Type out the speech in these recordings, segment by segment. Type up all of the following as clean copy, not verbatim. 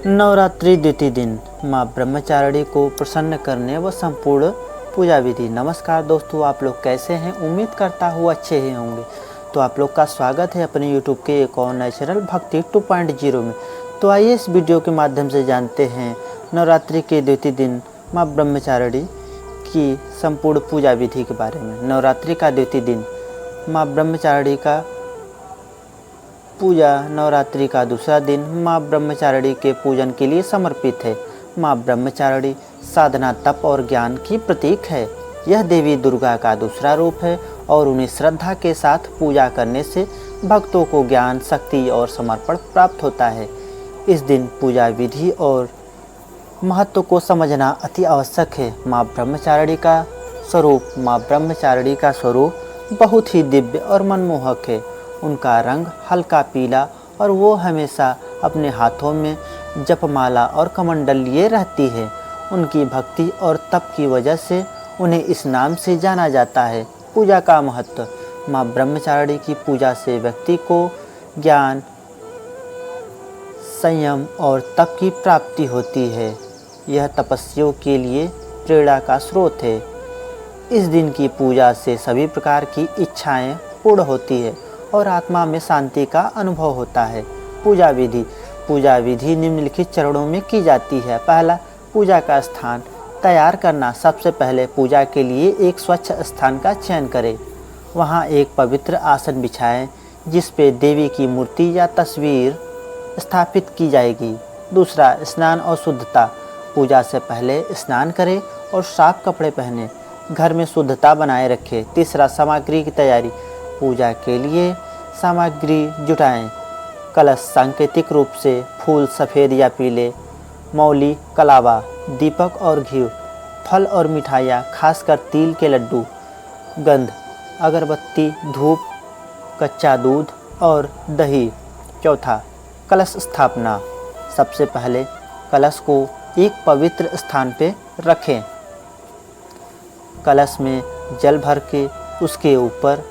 नवरात्रि द्वितीय दिन माँ ब्रह्मचारिणी को प्रसन्न करने व संपूर्ण पूजा विधि। नमस्कार दोस्तों, आप लोग कैसे हैं? उम्मीद करता हूँ अच्छे ही होंगे। तो आप लोग का स्वागत है अपने YouTube के एक और नए चैनल भक्ति 2.0 में। तो आइए इस वीडियो के माध्यम से जानते हैं नवरात्रि के द्वितीय दिन माँ ब्रह्मचारिणी की संपूर्ण पूजा विधि के बारे में। नवरात्रि का द्वितीय दिन माँ ब्रह्मचारिणी का पूजा नवरात्रि का दूसरा दिन माँ ब्रह्मचारिणी के पूजन के लिए समर्पित है। माँ ब्रह्मचारिणी साधना, तप और ज्ञान की प्रतीक है। यह देवी दुर्गा का दूसरा रूप है और उन्हें श्रद्धा के साथ पूजा करने से भक्तों को ज्ञान, शक्ति और समर्पण प्राप्त होता है। इस दिन पूजा विधि और महत्व को समझना अति आवश्यक है। माँ ब्रह्मचारिणी का स्वरूप बहुत ही दिव्य और मनमोहक है। उनका रंग हल्का पीला और वो हमेशा अपने हाथों में जपमाला और कमंडल लिए रहती है। उनकी भक्ति और तप की वजह से उन्हें इस नाम से जाना जाता है। पूजा का महत्व। माँ ब्रह्मचारिणी की पूजा से व्यक्ति को ज्ञान, संयम और तप की प्राप्ति होती है। यह तपस्वियों के लिए प्रेरणा का स्रोत है। इस दिन की पूजा से सभी प्रकार की इच्छाएं पूर्ण होती है और आत्मा में शांति का अनुभव होता है। पूजा विधि निम्नलिखित चरणों में की जाती है। पहला, पूजा का स्थान तैयार करना। सबसे पहले पूजा के लिए एक स्वच्छ स्थान का चयन करें। वहां एक पवित्र आसन बिछाएं जिस पे देवी की मूर्ति या तस्वीर स्थापित की जाएगी। दूसरा, स्नान और शुद्धता। पूजा से पहले स्नान करें और साफ कपड़े पहनें। घर में शुद्धता बनाए रखें। तीसरा, सामग्री की तैयारी। पूजा के लिए सामग्री जुटाएं। कलश सांकेतिक रूप से फूल सफ़ेद या पीले, मौली, कलावा, दीपक और घी, फल और मिठाइयाँ खासकर तिल के लड्डू, गंध, अगरबत्ती, धूप, कच्चा दूध और दही। चौथा, कलश स्थापना। सबसे पहले कलश को एक पवित्र स्थान पे रखें। कलश में जल भर के उसके ऊपर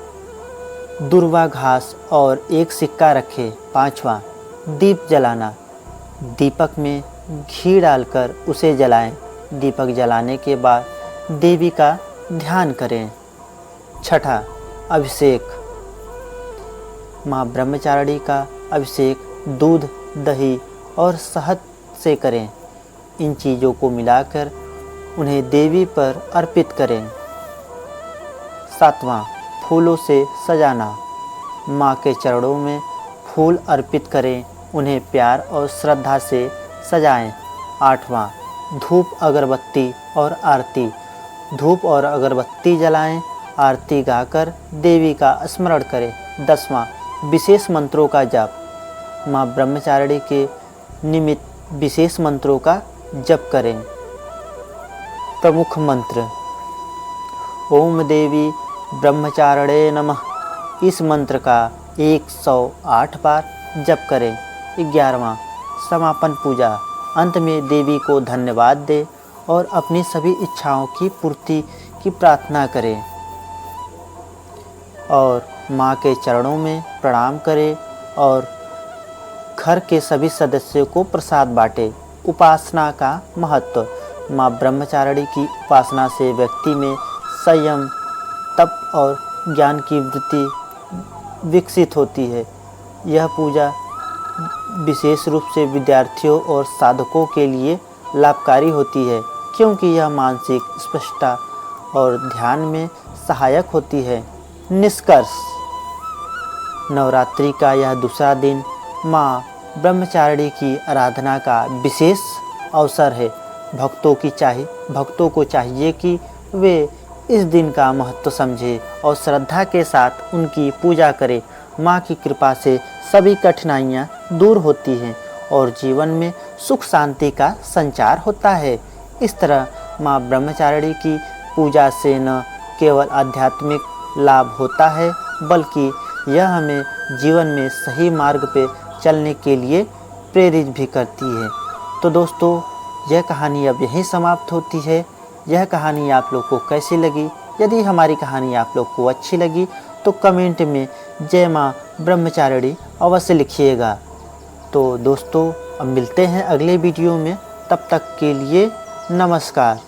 दुर्वा घास और एक सिक्का रखें। पांचवा, दीप जलाना। दीपक में घी डालकर उसे जलाएं। दीपक जलाने के बाद देवी का ध्यान करें। छठा, अभिषेक। माँ ब्रह्मचारिणी का अभिषेक दूध, दही और शहद से करें। इन चीज़ों को मिलाकर उन्हें देवी पर अर्पित करें। सातवां, फूलों से सजाना। माँ के चरणों में फूल अर्पित करें। उन्हें प्यार और श्रद्धा से सजाएं। आठवां, धूप, अगरबत्ती और आरती। धूप और अगरबत्ती जलाएं। आरती गाकर देवी का स्मरण करें। 10वां, विशेष मंत्रों का जाप। माँ ब्रह्मचारिणी के निमित्त विशेष मंत्रों का जप करें। प्रमुख मंत्र। ओम देवी ब्रह्मचारिणे नमः। इस मंत्र का 108 बार जप करें। 11वां, समापन पूजा। अंत में देवी को धन्यवाद दें और अपनी सभी इच्छाओं की पूर्ति की प्रार्थना करें और माँ के चरणों में प्रणाम करें और घर के सभी सदस्यों को प्रसाद बांटें। उपासना का महत्व। माँ ब्रह्मचारिणी की उपासना से व्यक्ति में संयम, तप और ज्ञान की वृत्ति विकसित होती है। यह पूजा विशेष रूप से विद्यार्थियों और साधकों के लिए लाभकारी होती है क्योंकि यह मानसिक स्पष्टता और ध्यान में सहायक होती है। निष्कर्ष। नवरात्रि का यह दूसरा दिन माँ ब्रह्मचारिणी की आराधना का विशेष अवसर है। भक्तों को चाहिए कि वे इस दिन का महत्व समझें और श्रद्धा के साथ उनकी पूजा करें। माँ की कृपा से सभी कठिनाइयाँ दूर होती हैं और जीवन में सुख शांति का संचार होता है। इस तरह माँ ब्रह्मचारिणी की पूजा से न केवल आध्यात्मिक लाभ होता है बल्कि यह हमें जीवन में सही मार्ग पे चलने के लिए प्रेरित भी करती है। तो दोस्तों, यह कहानी अब यहीं समाप्त होती है। यह कहानी आप लोग को कैसी लगी? यदि हमारी कहानी आप लोग को अच्छी लगी तो कमेंट में जय माँ ब्रह्मचारिणी अवश्य लिखिएगा। तो दोस्तों, अब मिलते हैं अगले वीडियो में, तब तक के लिए नमस्कार।